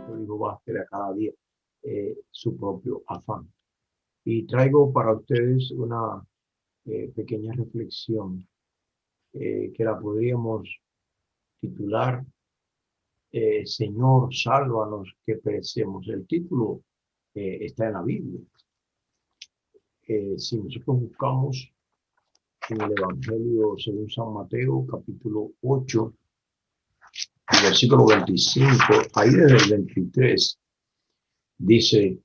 Yo digo, básquele a cada día su propio afán. Y traigo para ustedes una pequeña reflexión que la podríamos titular Señor, sálvanos que perecemos. El título está en la Biblia. Si nosotros buscamos en el Evangelio según San Mateo, capítulo 8, versículo 25, ahí desde el 23, dice,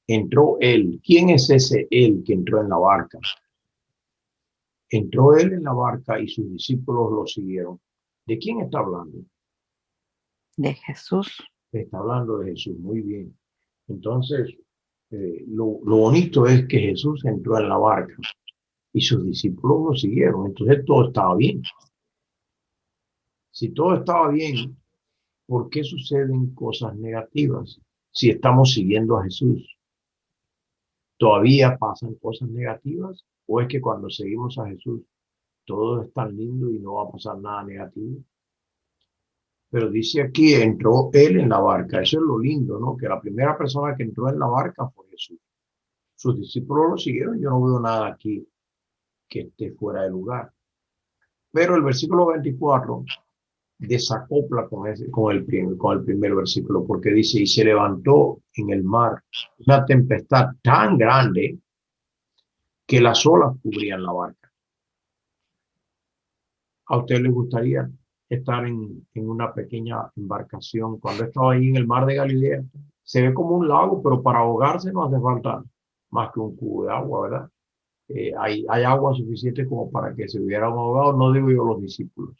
entró él. ¿Quién es ese él que entró en la barca? Entró él en la barca y sus discípulos lo siguieron. ¿De quién está hablando? De Jesús. Está hablando de Jesús, muy bien. Entonces, lo bonito es que Jesús entró en la barca y sus discípulos lo siguieron. Entonces todo estaba bien. Si todo estaba bien, ¿por qué suceden cosas negativas? Si estamos siguiendo a Jesús, ¿todavía pasan cosas negativas? ¿O es que cuando seguimos a Jesús, todo es tan lindo y no va a pasar nada negativo? Pero dice aquí, entró él en la barca. Eso es lo lindo, ¿no? Que la primera persona que entró en la barca fue Jesús. Sus discípulos lo siguieron. Yo no veo nada aquí que esté fuera de lugar. Pero el versículo 24 desacopla con el primer versículo, porque dice, y se levantó en el mar una tempestad tan grande que las olas cubrían la barca. ¿A usted le gustaría estar en una pequeña embarcación? Cuando estaba ahí en el mar de Galilea, se ve como un lago, pero para ahogarse no hace falta más que un cubo de agua, ¿verdad? Hay agua suficiente como para que se hubieran ahogado, no digo yo los discípulos,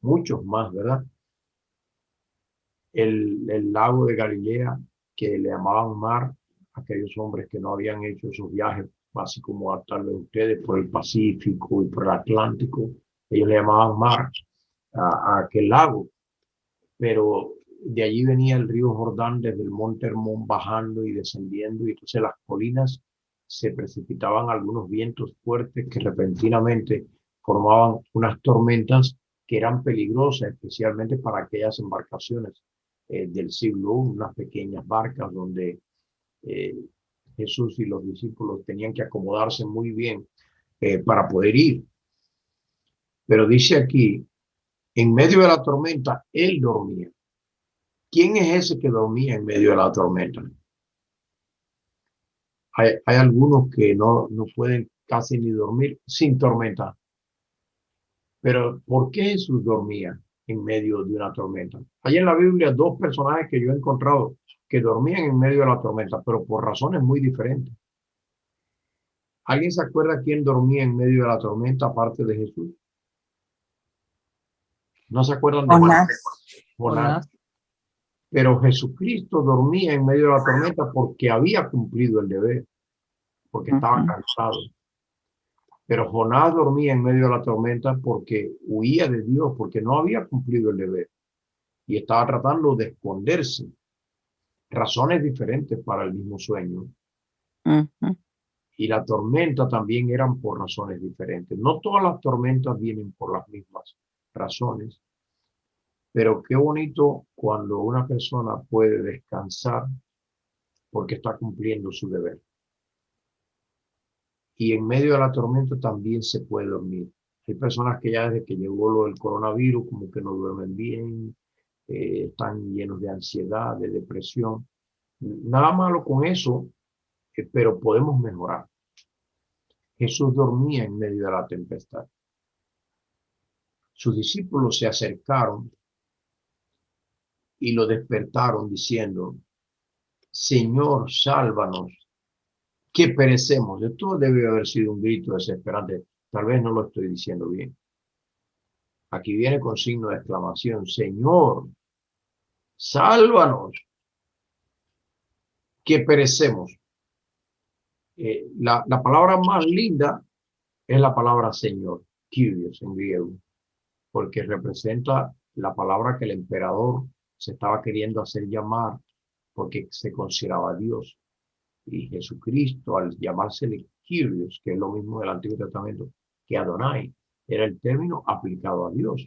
muchos más, ¿verdad? El lago de Galilea, que le llamaban mar, aquellos hombres que no habían hecho esos viajes, así como a tal de ustedes, por el Pacífico y por el Atlántico, ellos le llamaban mar a aquel lago, pero de allí venía el río Jordán desde el monte Hermón bajando y descendiendo, y entonces las colinas se precipitaban algunos vientos fuertes que repentinamente formaban unas tormentas que eran peligrosas, especialmente para aquellas embarcaciones del siglo I, unas pequeñas barcas donde eh, Jesús y los discípulos tenían que acomodarse muy bien para poder ir. Pero dice aquí, en medio de la tormenta, él dormía. ¿Quién es ese que dormía en medio de la tormenta? Hay algunos que no pueden casi ni dormir sin tormenta. Pero ¿por qué Jesús dormía en medio de una tormenta? Hay en la Biblia dos personajes que yo he encontrado que dormían en medio de la tormenta, pero por razones muy diferentes. ¿Alguien se acuerda quién dormía en medio de la tormenta aparte de Jesús? ¿No se acuerdan de nadie? Jonás. Jonás. Pero Jesucristo dormía en medio de la tormenta porque había cumplido el deber, porque estaba cansado. Pero Jonás dormía en medio de la tormenta porque huía de Dios, porque no había cumplido el deber y estaba tratando de esconderse. Razones diferentes para el mismo sueño. Y la tormenta también eran por razones diferentes. No todas las tormentas vienen por las mismas razones, pero qué bonito cuando una persona puede descansar porque está cumpliendo su deber. Y en medio de la tormenta también se puede dormir. Hay personas que ya desde que llegó lo del coronavirus como que no duermen bien, están llenos de ansiedad, de depresión. Nada malo con eso, pero podemos mejorar. Jesús dormía en medio de la tempestad. Sus discípulos se acercaron y lo despertaron diciendo, Señor, sálvanos, que perecemos. Esto debe haber sido un grito desesperante. Tal vez no lo estoy diciendo bien. Aquí viene con signo de exclamación, Señor, sálvanos, que perecemos. La palabra más linda es la palabra Señor, Kyrios en griego, porque representa la palabra que el emperador se estaba queriendo hacer llamar porque se consideraba Dios. Y Jesucristo, al llamársele Kyrios, que es lo mismo del Antiguo Testamento que Adonai, Era el término aplicado a Dios.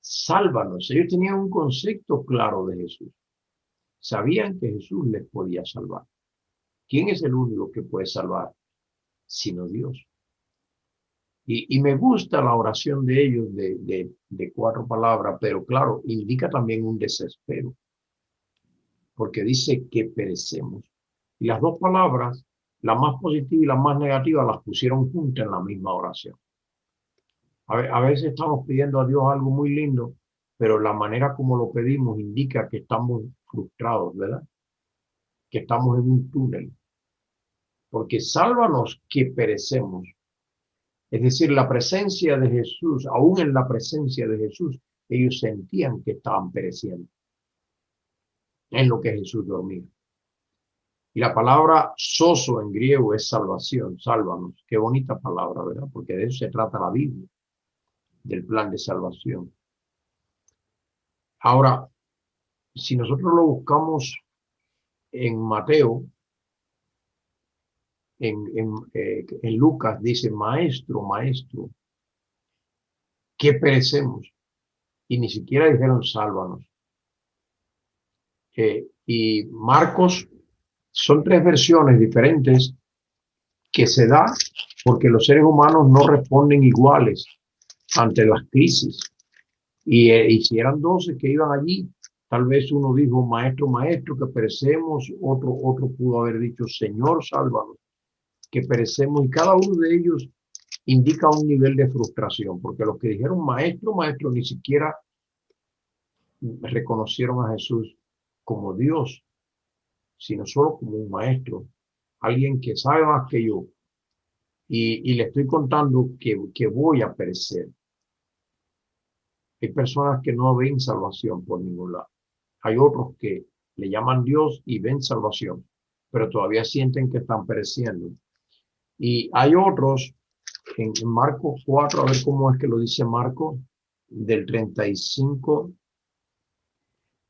Sálvanos. Ellos tenían un concepto claro de Jesús. Sabían que Jesús les podía salvar. ¿Quién es el único que puede salvar? Sino Dios. Y me gusta la oración de ellos de 4 palabras, pero claro, indica también un desespero, porque dice que perecemos. Y las 2 palabras, la más positiva y la más negativa, las pusieron juntas en la misma oración. A veces estamos pidiendo a Dios algo muy lindo, pero la manera como lo pedimos indica que estamos frustrados, ¿verdad? Que estamos en un túnel. Porque sálvanos que perecemos. Es decir, la presencia de Jesús, aún en la presencia de Jesús, ellos sentían que estaban pereciendo en lo que Jesús dormía. Y la palabra soso en griego es salvación, sálvanos. Qué bonita palabra, ¿verdad? Porque de eso se trata la Biblia, del plan de salvación. Ahora, si nosotros lo buscamos en Mateo, en Lucas, dice, maestro, maestro, que perecemos. Y ni siquiera dijeron sálvanos. Y Marcos son 3 versiones diferentes que se da porque los seres humanos no responden iguales ante las crisis. Y si eran 12 que iban allí, tal vez uno dijo, maestro, maestro, que perecemos, otro pudo haber dicho, Señor, sálvanos, que perecemos, y cada uno de ellos indica un nivel de frustración, porque los que dijeron, maestro, maestro, ni siquiera reconocieron a Jesús como Dios, sino solo como un maestro, alguien que sabe más que yo, y le estoy contando que voy a perecer. Hay personas que no ven salvación por ningún lado. Hay otros que le llaman Dios y ven salvación, pero todavía sienten que están pereciendo. Y hay otros, en Marcos 4, a ver cómo es que lo dice Marcos, del 35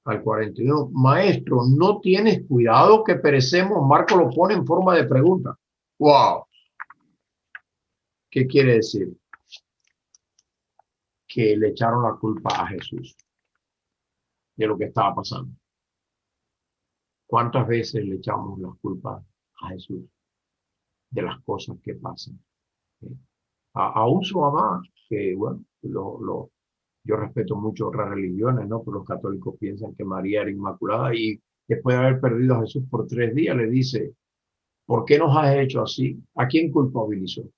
al 41. Maestro, ¿no tienes cuidado que perecemos? Marcos lo pone en forma de pregunta. ¡Wow! ¿Qué quiere decir? Que le echaron la culpa a Jesús de lo que estaba pasando. ¿Cuántas veces le echamos la culpa a Jesús de las cosas que pasan? Aún su mamá, que bueno, yo respeto mucho otras religiones, ¿no? Pero los católicos piensan que María era inmaculada y después de haber perdido a Jesús por 3 días le dice, ¿por qué nos has hecho así? ¿A quién culpabilizó?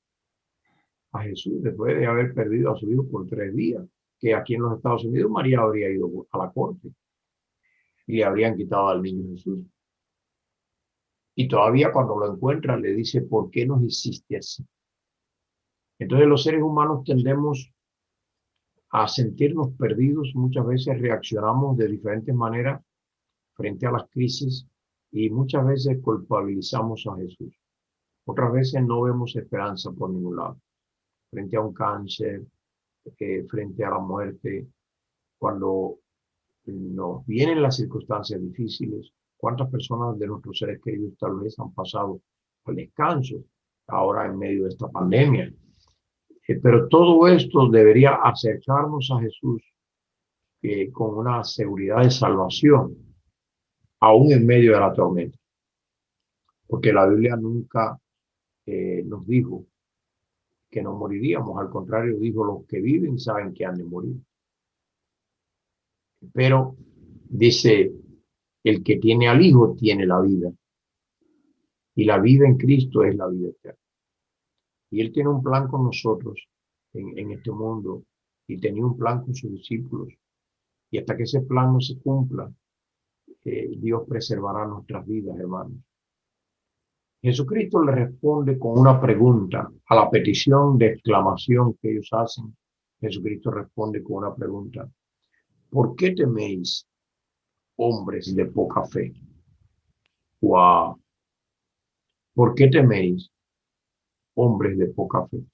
A Jesús, después de haber perdido a su hijo por 3 días, que aquí en los Estados Unidos María habría ido a la corte y le habrían quitado al niño Jesús. Y todavía cuando lo encuentra le dice, ¿por qué nos hiciste así? Entonces los seres humanos tendemos a sentirnos perdidos, muchas veces reaccionamos de diferentes maneras frente a las crisis y muchas veces culpabilizamos a Jesús. Otras veces no vemos esperanza por ningún lado, frente a un cáncer, frente a la muerte, cuando nos vienen las circunstancias difíciles. ¿Cuántas personas de nuestros seres queridos tal vez han pasado al descanso ahora en medio de esta pandemia? Pero todo esto debería acercarnos a Jesús con una seguridad de salvación, aún en medio de la tormenta. Porque la Biblia nunca nos dijo que no moriríamos, al contrario, dijo, los que viven saben que han de morir. Pero dice, el que tiene al Hijo tiene la vida, y la vida en Cristo es la vida eterna. Y Él tiene un plan con nosotros en este mundo, y tenía un plan con sus discípulos, y hasta que ese plan no se cumpla, Dios preservará nuestras vidas, hermanos. Jesucristo le responde con una pregunta a la petición de exclamación que ellos hacen. Jesucristo responde con una pregunta. ¿Por qué teméis, hombres de poca fe? ¡Wow! ¿Por qué teméis, hombres de poca fe?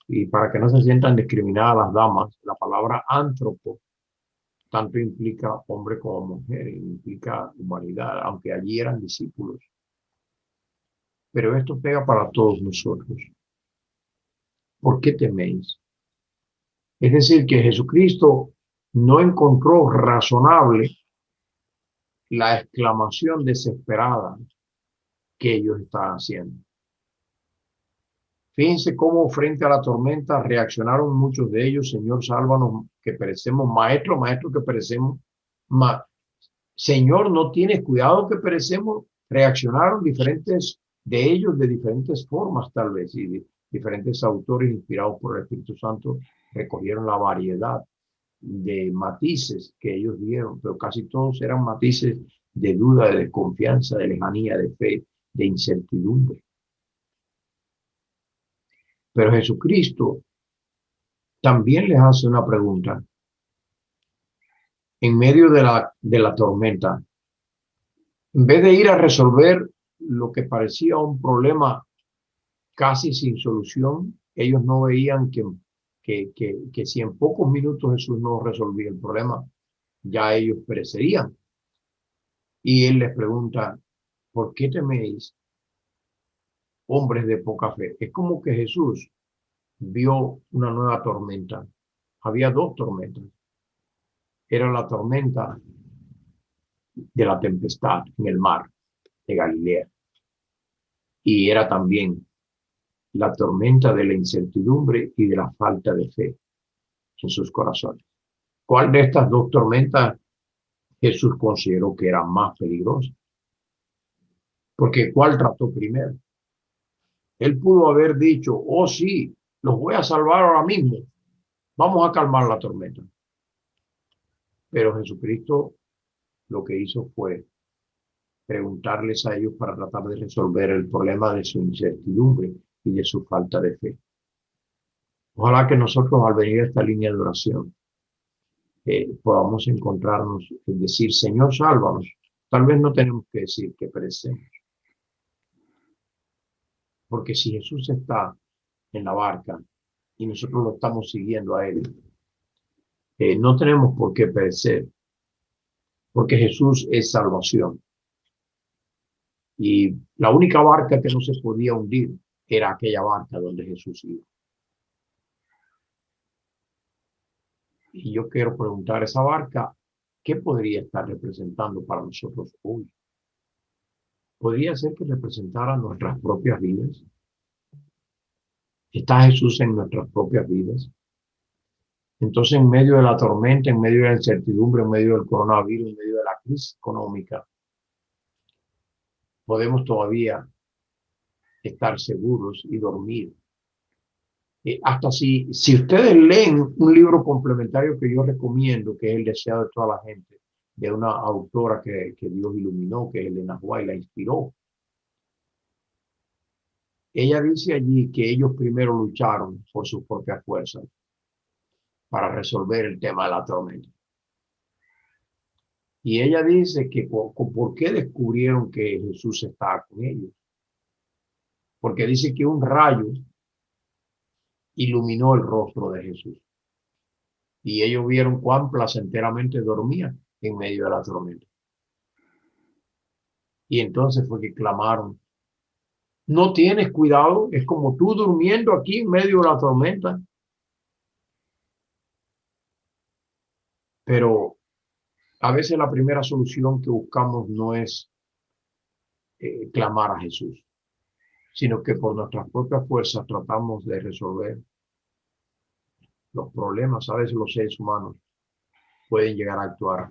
Y para que no se sientan discriminadas las damas, la palabra antropo tanto implica hombre como mujer, implica humanidad, aunque allí eran discípulos. Pero esto pega para todos nosotros. ¿por qué teméis? Es decir, que Jesucristo no encontró razonable la exclamación desesperada que ellos estaban haciendo. Fíjense cómo frente a la tormenta reaccionaron muchos de ellos: Señor, sálvanos que perecemos; maestro, maestro, que perecemos; Señor, no tienes cuidado que perecemos. Reaccionaron diferentes de ellos de diferentes formas, tal vez, y diferentes autores inspirados por el Espíritu Santo recogieron la variedad de matices que ellos dieron, pero casi todos eran matices de duda, de desconfianza, de lejanía, de fe, de incertidumbre. Pero Jesucristo también les hace una pregunta en medio de la tormenta. En vez de ir a resolver lo que parecía un problema casi sin solución, ellos no veían que si en pocos minutos Jesús no resolvía el problema, ya ellos perecerían. Y él les pregunta: ¿por qué teméis, hombres de poca fe? Es como que Jesús vio una nueva tormenta. Había dos tormentas. Era la tormenta de la tempestad en el mar de Galilea, y era también la tormenta de la incertidumbre y de la falta de fe en sus corazones. ¿Cuál de estas dos tormentas Jesús consideró que era más peligrosa? Porque ¿cuál trató primero? Él pudo haber dicho: oh sí, los voy a salvar ahora mismo, vamos a calmar la tormenta. Pero Jesucristo lo que hizo fue preguntarles a ellos para tratar de resolver el problema de su incertidumbre y de su falta de fe. Ojalá que nosotros, al venir a esta línea de oración, podamos encontrarnos en decir: Señor, sálvanos. Tal vez no tenemos que decir que perecemos, porque si Jesús está en la barca y nosotros lo estamos siguiendo a Él, no tenemos por qué perecer, porque Jesús es salvación. Y la única barca que no se podía hundir era aquella barca donde Jesús iba. Y yo quiero preguntar: esa barca, ¿qué podría estar representando para nosotros hoy? ¿Podría ser que representara nuestras propias vidas? ¿Está Jesús en nuestras propias vidas? Entonces, en medio de la tormenta, en medio de la incertidumbre, en medio del coronavirus, en medio de la crisis económica, podemos todavía estar seguros y dormir. Hasta si ustedes leen un libro complementario que yo recomiendo, que es El Deseado de Toda la Gente, de una autora que Dios iluminó, que es Elena White, la inspiró. Ella dice allí que ellos primero lucharon por sus propias fuerzas para resolver el tema de la tormenta. Y ella dice que ¿por qué descubrieron que Jesús estaba con ellos? Porque dice que un rayo iluminó el rostro de Jesús. Y ellos vieron cuán placenteramente dormía en medio de la tormenta. Y entonces fue que clamaron: ¿no tienes cuidado? Es como tú durmiendo aquí en medio de la tormenta. Pero a veces la primera solución que buscamos no es clamar a Jesús, sino que por nuestras propias fuerzas tratamos de resolver los problemas. A veces los seres humanos pueden llegar a actuar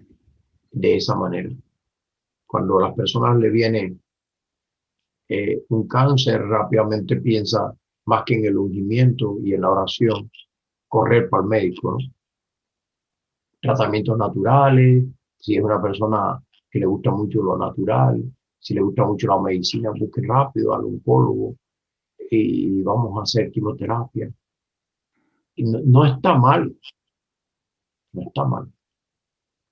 de esa manera. Cuando a las personas le viene un cáncer, rápidamente piensa más que en el ungimiento y en la oración, correr para el médico, ¿no? Tratamientos naturales, si es una persona que le gusta mucho lo natural, si le gusta mucho la medicina, busque rápido al oncólogo y vamos a hacer quimioterapia. Y no está mal, no está mal.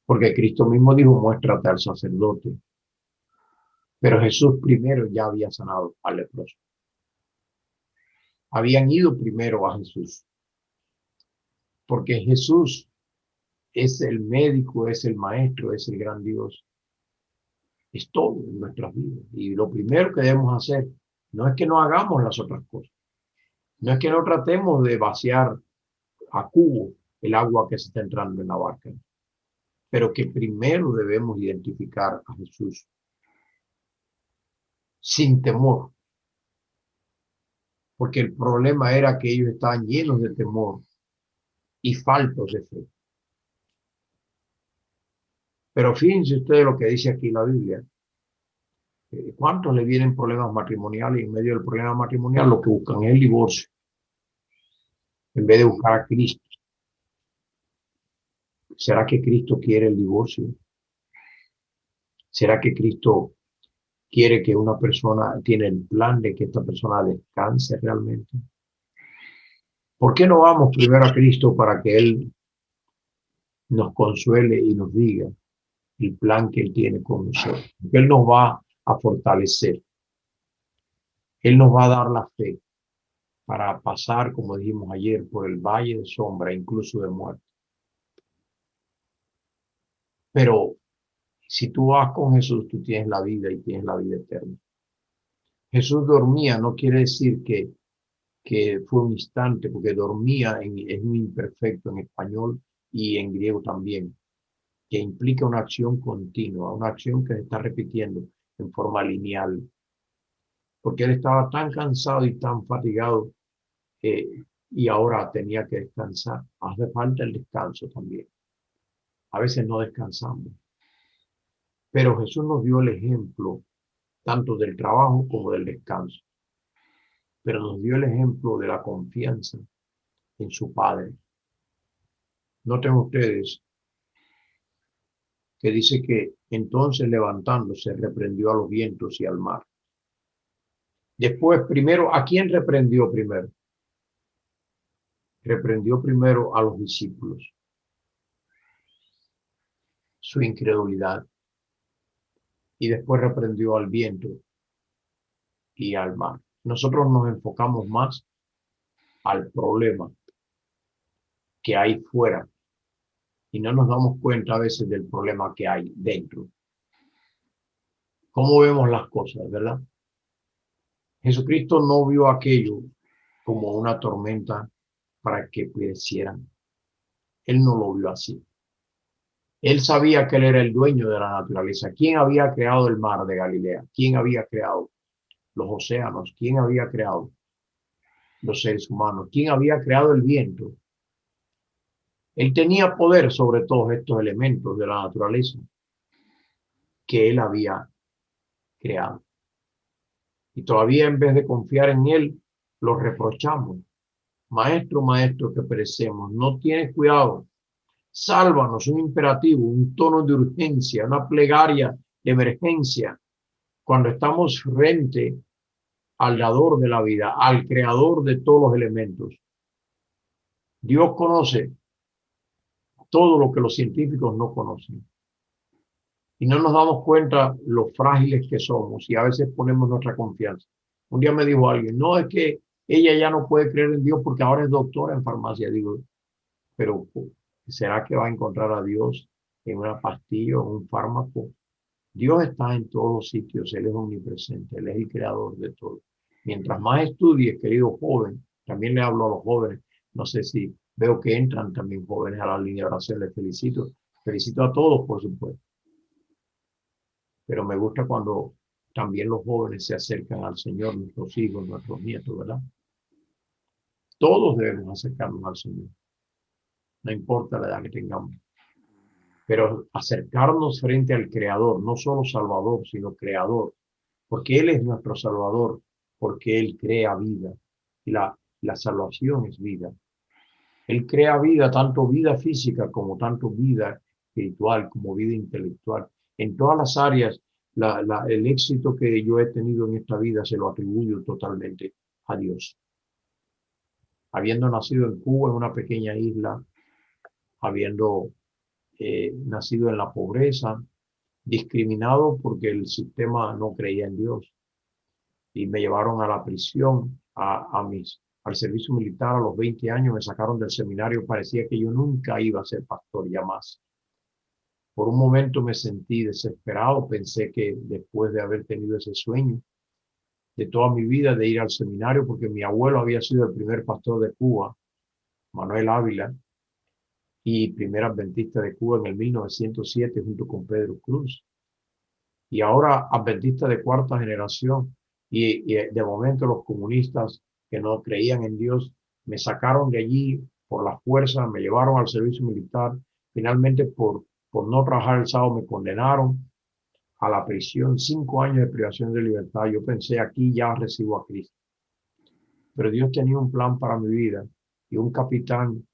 Porque Cristo mismo dijo: muéstrate al sacerdote. Pero Jesús primero ya había sanado al leproso. Habían ido primero a Jesús. Porque Jesús es el médico, es el maestro, es el gran Dios. Es todo en nuestras vidas. Y lo primero que debemos hacer no es que no hagamos las otras cosas. No es que no tratemos de vaciar a cubo el agua que se está entrando en la barca, pero que primero debemos identificar a Jesús sin temor, porque el problema era que ellos estaban llenos de temor y faltos de fe. Pero fíjense ustedes lo que dice aquí la Biblia. ¿Cuántos le vienen problemas matrimoniales y en medio del problema matrimonial lo que buscan es el divorcio en vez de buscar a Cristo? ¿Será que Cristo quiere el divorcio? ¿Será que Cristo quiere que una persona, tiene el plan de que esta persona descanse realmente? ¿Por qué no vamos primero a Cristo para que Él nos consuele y nos diga el plan que Él tiene con nosotros? Porque Él nos va a fortalecer. Él nos va a dar la fe para pasar, como dijimos ayer, por el valle de sombra, incluso de muerte. Pero si tú vas con Jesús, tú tienes la vida y tienes la vida eterna. Jesús dormía, no quiere decir que fue un instante, porque dormía es un imperfecto en español y en griego también, que implica una acción continua, una acción que se está repitiendo en forma lineal, porque él estaba tan cansado y tan fatigado y ahora tenía que descansar. Hace falta el descanso también. A veces no descansamos, pero Jesús nos dio el ejemplo tanto del trabajo como del descanso, pero nos dio el ejemplo de la confianza en su Padre. Noten ustedes que dice que entonces levantándose reprendió a los vientos y al mar. Después, primero, ¿a quién reprendió primero? Reprendió primero a los discípulos, su incredulidad, y después reprendió al viento y al mar. Nosotros nos enfocamos más al problema que hay fuera y no nos damos cuenta a veces del problema que hay dentro. ¿Cómo vemos las cosas, verdad? Jesucristo no vio aquello como una tormenta para que perecieran. Él no lo vio así. Él sabía que él era el dueño de la naturaleza. ¿Quién había creado el mar de Galilea? ¿Quién había creado los océanos? ¿Quién había creado los seres humanos? ¿Quién había creado el viento? Él tenía poder sobre todos estos elementos de la naturaleza que él había creado. Y todavía en vez de confiar en él, lo reprochamos. Maestro, maestro, que perecemos. No tienes cuidado. Sálvanos, un imperativo, un tono de urgencia, una plegaria de emergencia. Cuando estamos frente al dador de la vida, al creador de todos los elementos. Dios conoce todo lo que los científicos no conocen. Y no nos damos cuenta lo frágiles que somos y a veces ponemos nuestra confianza. Un día me dijo alguien, no, es que ella ya no puede creer en Dios porque ahora es doctora en farmacia. Digo, pero ¿será que va a encontrar a Dios en una pastilla o en un fármaco? Dios está en todos los sitios, Él es omnipresente, Él es el creador de todo. Mientras más estudies, querido joven, también le hablo a los jóvenes, no sé si veo que entran también jóvenes a la línea de oración, les felicito, felicito a todos por supuesto, pero me gusta cuando también los jóvenes se acercan al Señor, nuestros hijos, nuestros nietos, ¿verdad? Todos debemos acercarnos al Señor, no importa la edad que tengamos, pero acercarnos frente al Creador, no solo Salvador, sino Creador, porque Él es nuestro Salvador, porque Él crea vida, y la salvación es vida. Él crea vida, tanto vida física como tanto vida espiritual, como vida intelectual. En todas las áreas, el éxito que yo he tenido en esta vida se lo atribuyo totalmente a Dios. Habiendo nacido en Cuba, en una pequeña isla, habiendo nacido en la pobreza, discriminado porque el sistema no creía en Dios y me llevaron a la prisión, al servicio militar a los 20 años, me sacaron del seminario, parecía que yo nunca iba a ser pastor ya más. Por un momento me sentí desesperado, pensé que después de haber tenido ese sueño, de toda mi vida de ir al seminario, porque mi abuelo había sido el primer pastor de Cuba, Manuel Ávila, y primer adventista de Cuba en el 1907 junto con Pedro Cruz. Y ahora adventista de cuarta generación. Y de momento los comunistas que no creían en Dios me sacaron de allí por la fuerza, me llevaron al servicio militar. Finalmente por no trabajar el sábado me condenaron a la prisión, 5 años de privación de libertad. Yo pensé, aquí ya recibo a Cristo. Pero Dios tenía un plan para mi vida y un capitán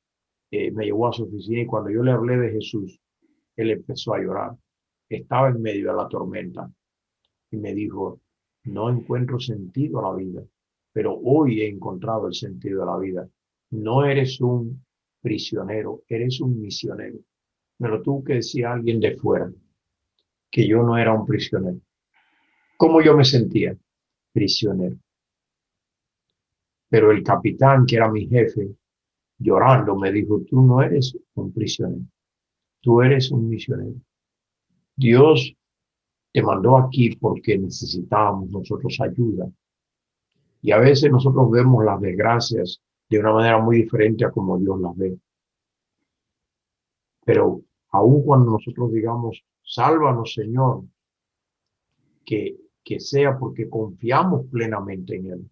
me llevó a su oficina y cuando yo le hablé de Jesús, él empezó a llorar. Estaba en medio de la tormenta y me dijo, no encuentro sentido a la vida, pero hoy he encontrado el sentido de la vida. No eres un prisionero, eres un misionero. Me lo tuvo que decir alguien de fuera, que yo no era un prisionero. ¿Cómo yo me sentía? Prisionero. Pero el capitán, que era mi jefe, llorando, me dijo, tú no eres un prisionero, tú eres un misionero. Dios te mandó aquí porque necesitábamos nosotros ayuda. Y a veces nosotros vemos las desgracias de una manera muy diferente a como Dios las ve. Pero aun cuando nosotros digamos, sálvanos Señor, que sea porque confiamos plenamente en Él.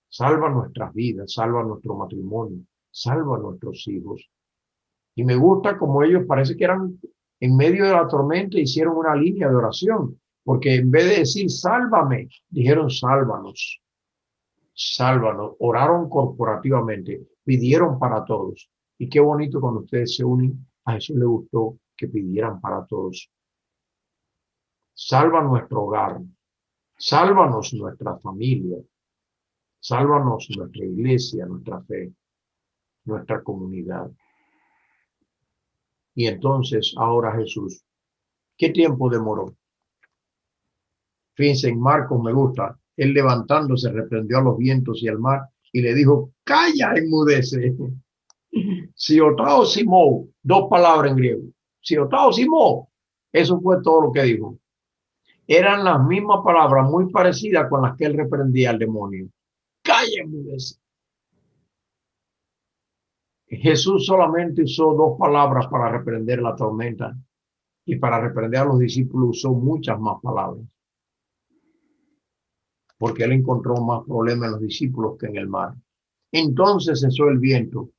Salva nuestras vidas, salva nuestro matrimonio, salva a nuestros hijos. Y me gusta como ellos parece que eran en medio de la tormenta, hicieron una línea de oración, porque en vez de decir sálvame, dijeron sálvanos, sálvanos, oraron corporativamente, pidieron para todos. Y qué bonito cuando ustedes se unen, a Jesús le gustó que pidieran para todos. Salva nuestro hogar, sálvanos nuestra familia, sálvanos nuestra iglesia, nuestra fe, nuestra comunidad. Y entonces ahora Jesús, ¿qué tiempo demoró? Fíjense, en Marcos me gusta, él levantándose reprendió a los vientos y al mar y le dijo, calla, enmudece. Siotao Simó, dos palabras en griego. Siotao Simó, eso fue todo lo que dijo. Eran las mismas palabras muy parecidas con las que él reprendía al demonio. Calla, enmudece. Jesús solamente usó dos palabras para reprender la tormenta y para reprender a los discípulos usó muchas más palabras. Porque él encontró más problemas en los discípulos que en el mar. Entonces cesó el viento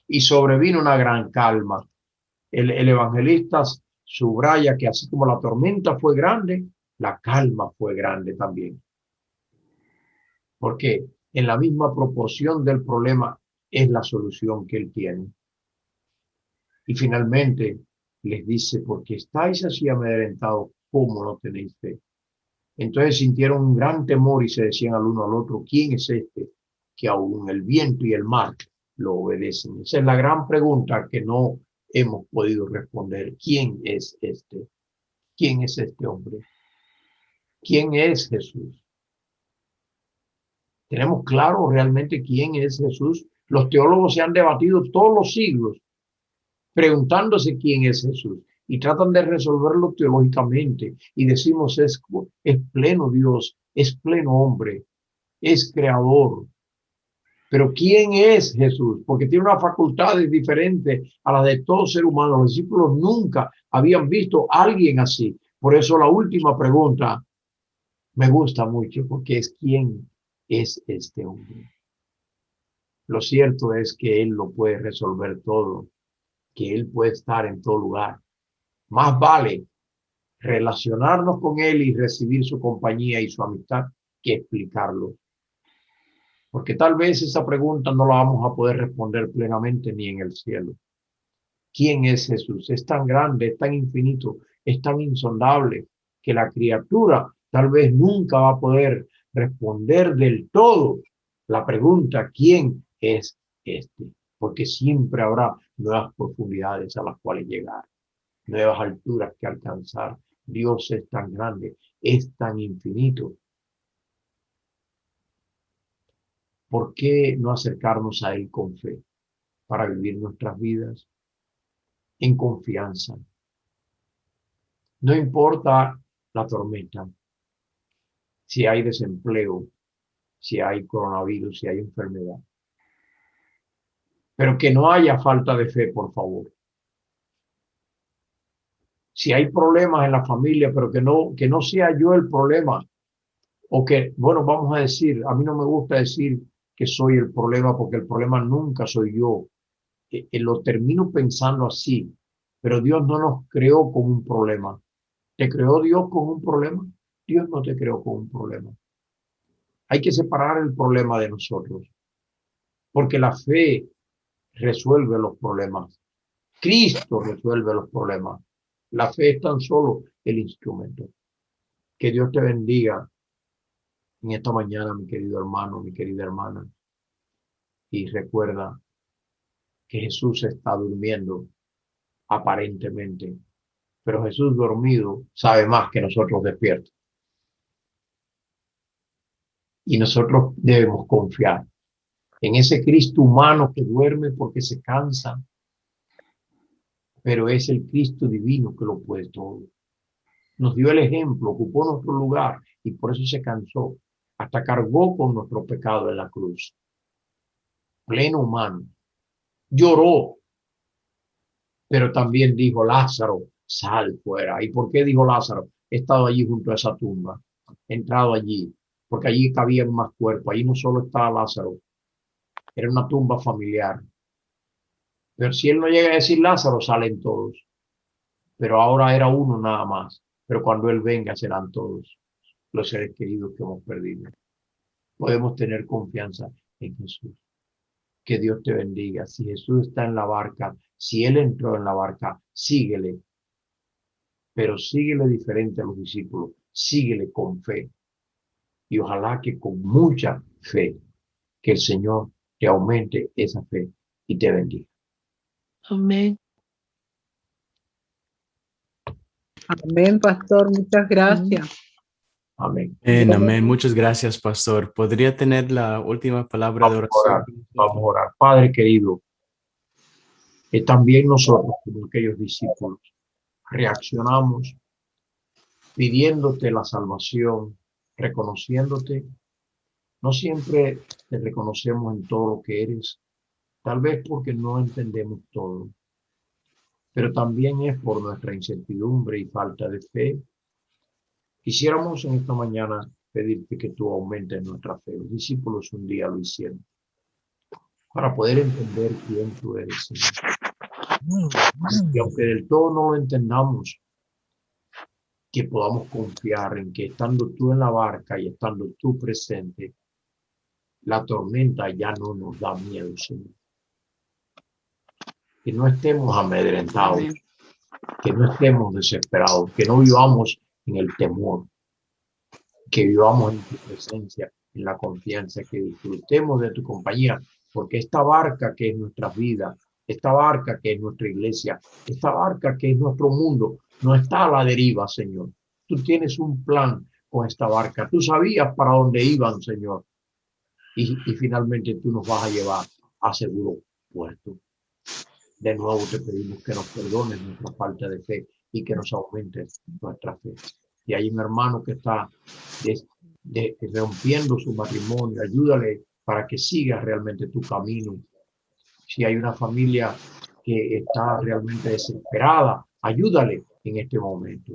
y sobrevino una gran calma. El evangelista subraya que así como la tormenta fue grande, la calma fue grande también. Porque en la misma proporción del problema es la solución que él tiene. Y finalmente les dice, porque estáis así amedrentados, ¿cómo no tenéis fe? Entonces sintieron un gran temor y se decían al uno al otro, ¿quién es este que aún el viento y el mar lo obedecen? Esa es la gran pregunta que no hemos podido responder. ¿Quién es este? ¿Quién es este hombre? ¿Quién es Jesús? ¿Tenemos claro realmente quién es Jesús? Los teólogos se han debatido todos los siglos preguntándose quién es Jesús y tratan de resolverlo teológicamente y decimos es pleno Dios, es pleno hombre, es creador. Pero ¿quién es Jesús? Porque tiene unas facultades diferentes a las de todo ser humano. Los discípulos nunca habían visto a alguien así. Por eso la última pregunta me gusta mucho, porque es ¿quién es este hombre? Lo cierto es que Él lo puede resolver todo, que Él puede estar en todo lugar. Más vale relacionarnos con Él y recibir su compañía y su amistad que explicarlo. Porque tal vez esa pregunta no la vamos a poder responder plenamente ni en el cielo. ¿Quién es Jesús? Es tan grande, es tan infinito, es tan insondable que la criatura tal vez nunca va a poder responder del todo la pregunta, ¿quién es este? Porque siempre habrá nuevas profundidades a las cuales llegar, nuevas alturas que alcanzar. Dios es tan grande, es tan infinito. ¿Por qué no acercarnos a Él con fe para vivir nuestras vidas en confianza? No importa la tormenta, si hay desempleo, si hay coronavirus, si hay enfermedad. Pero que no haya falta de fe, por favor. Si hay problemas en la familia, pero que no sea yo el problema. O que, bueno, vamos a decir, a mí no me gusta decir que soy el problema, porque el problema nunca soy yo. Lo termino pensando así, pero Dios no nos creó con un problema. ¿Te creó Dios con un problema? Dios no te creó con un problema. Hay que separar el problema de nosotros, porque la fe resuelve los problemas. Cristo resuelve los problemas. La fe es tan solo el instrumento. Que Dios te bendiga en esta mañana, mi querido hermano, mi querida hermana. Y recuerda que Jesús está durmiendo aparentemente, pero Jesús dormido sabe más que nosotros despiertos. Y nosotros debemos confiar en ese Cristo humano que duerme porque se cansa, pero es el Cristo divino que lo puede todo. Nos dio el ejemplo, ocupó nuestro lugar y por eso se cansó. Hasta cargó con nuestro pecado en la cruz. Pleno humano. Lloró, pero también dijo, Lázaro, sal fuera. ¿Y por qué dijo Lázaro? He estado allí junto a esa tumba. He entrado allí, porque allí cabían más cuerpos. Allí no solo estaba Lázaro, era una tumba familiar. Pero si él no llega a decir Lázaro, salen todos. Pero ahora era uno nada más. Pero cuando él venga, serán todos los seres queridos que hemos perdido. Podemos tener confianza en Jesús. Que Dios te bendiga. Si Jesús está en la barca, si Él entró en la barca, síguele. Pero síguele diferente a los discípulos. Síguele con fe. Y ojalá que con mucha fe, que el Señor te aumente esa fe y te bendiga. Amén. Amén, pastor. Muchas gracias. Amén. Amén, amén. Muchas gracias, pastor. ¿Podría tener la última palabra de oración? Vamos a orar. Padre querido, que también nosotros, como aquellos discípulos, reaccionamos pidiéndote la salvación, reconociéndote. No siempre te reconocemos en todo lo que eres, tal vez porque no entendemos todo, pero también es por nuestra incertidumbre y falta de fe. Quisiéramos en esta mañana pedirte que tú aumentes nuestra fe. Los discípulos un día lo hicieron, para poder entender quién tú eres, Señor. Y aunque del todo no lo entendamos, que podamos confiar en que estando tú en la barca y estando tú presente, la tormenta ya no nos da miedo, Señor. Que no estemos amedrentados, Amén. que no estemos desesperados, que no vivamos en el temor, que vivamos en tu presencia, en la confianza, que disfrutemos de tu compañía, porque esta barca que es nuestra vida, esta barca que es nuestra iglesia, esta barca que es nuestro mundo, no está a la deriva, Señor. Tú tienes un plan con esta barca. Tú sabías para dónde iban, Señor. Y finalmente tú nos vas a llevar a seguro puerto. De nuevo te pedimos que nos perdones nuestra falta de fe y que nos aumentes nuestra fe. Si hay un hermano que está rompiendo su matrimonio, ayúdale para que siga realmente tu camino. Si hay una familia que está realmente desesperada, ayúdale en este momento.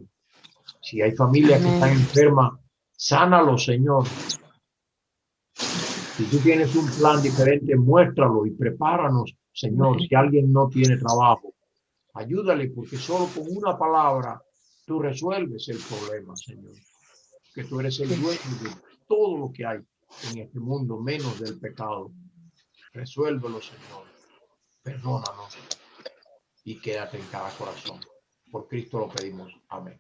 Si hay familias que están enfermas, sánalo, Señor. Si tú tienes un plan diferente, muéstralo y prepáranos, Señor. Si alguien no tiene trabajo, ayúdale, porque solo con una palabra tú resuelves el problema, Señor. Que tú eres el dueño de todo lo que hay en este mundo, menos del pecado. Resuélvelo, Señor. Perdónanos y quédate en cada corazón. Por Cristo lo pedimos. Amén.